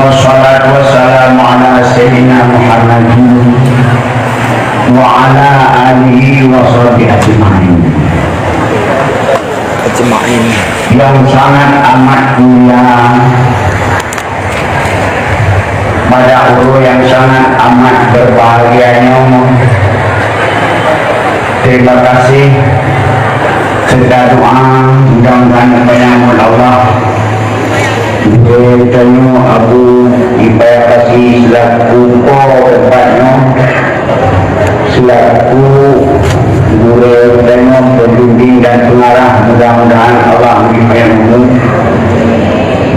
Wassalatu wassalamu ala sayyidina Muhammadin wa ala alihi wa sahbihi ajma'in. Yang sangat amat mulia, pada guru yang sangat amat berbahagianya, terima kasih serta doa mudah-mudahan menyambut Allah. Bertemu Abu Ibadah kasih selaku tempatnya, selaku guru dan pembimbing dan pengarah. Mudah-mudahan Allah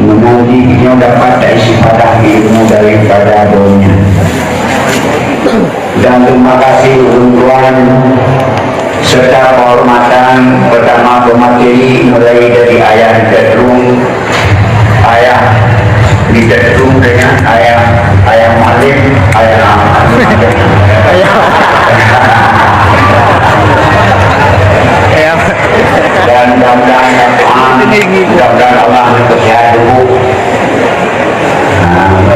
menantinya dapat istifadah ilmu daripada dunia. Dan terima kasih untuan serta penghormatan pertama pemateri mulai dari ayah Kedrung, ayah di Kedrung dengan ayah Malik, dan mudah-mudahan Allah bersehat dulu.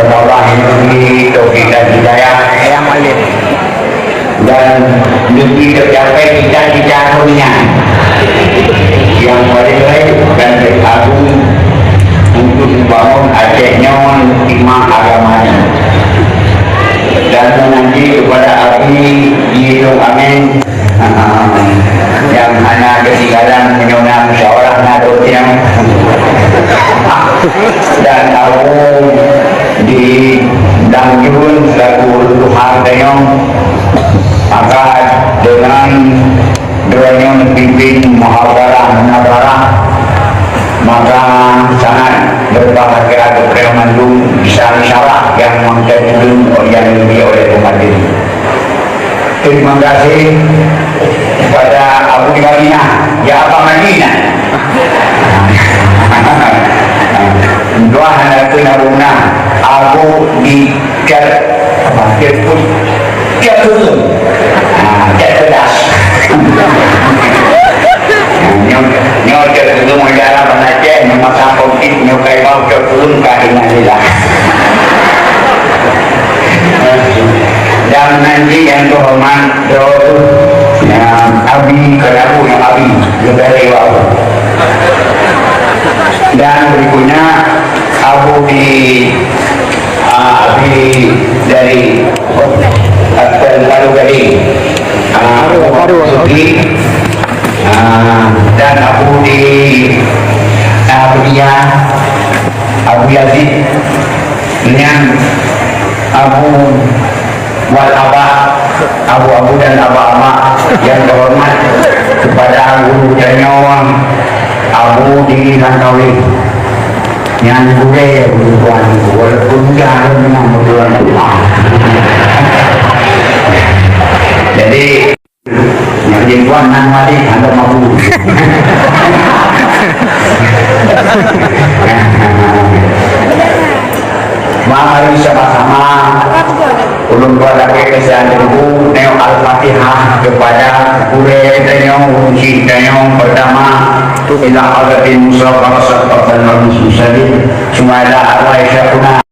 Allah ini taufik dan hidayah ayah Malik, dan lebih tercapai cita-cita dunia yang paling baik dan beragung untuk membangun Acehnya timah agamanya, dan menanti kepada api Yilung Amin yang hanya ketinggalan menyona musyawarah Nahdlatul yang dan aku di Dangjun selaku Tuhan Dayong, maka dengan doanya memimpin muhawarah munawarah, maka sangat berbahagia kepada Mandung bisa isyarat yang mengkaitkan yang lebih oleh pemateri. Terima kasih kepada Abu di Madinah, ya apa Madinah? Doa hendak tunaruna Abu di Kerpun, Kerpedas. Nyo Kerpun negara Aceh, masa konflik nyo kaibau Kerpun kahinahilah. Dan nanti yang terhormat yang Abi Kerabu, yang Abi dari Wabu, dan berikutnya Abu di Abi dari Palu Gading, Suki, dan Abu di Abu Yazid dengan Abu Wal Abu dan Aba yang terhormat kepada guru dan nyawang Abu di Langkawi yang boleh berbuat walaupun jangan memang berbuat. Jadi yang jengguan nan wali anda mampu. Mari sama-sama ulun berlaki kesehatan ibu neo al-fatihah kepada kure tenyong uji tenyong pertama ila hadatin musawarah sallallahu alaihi wasallam. Semoga Allah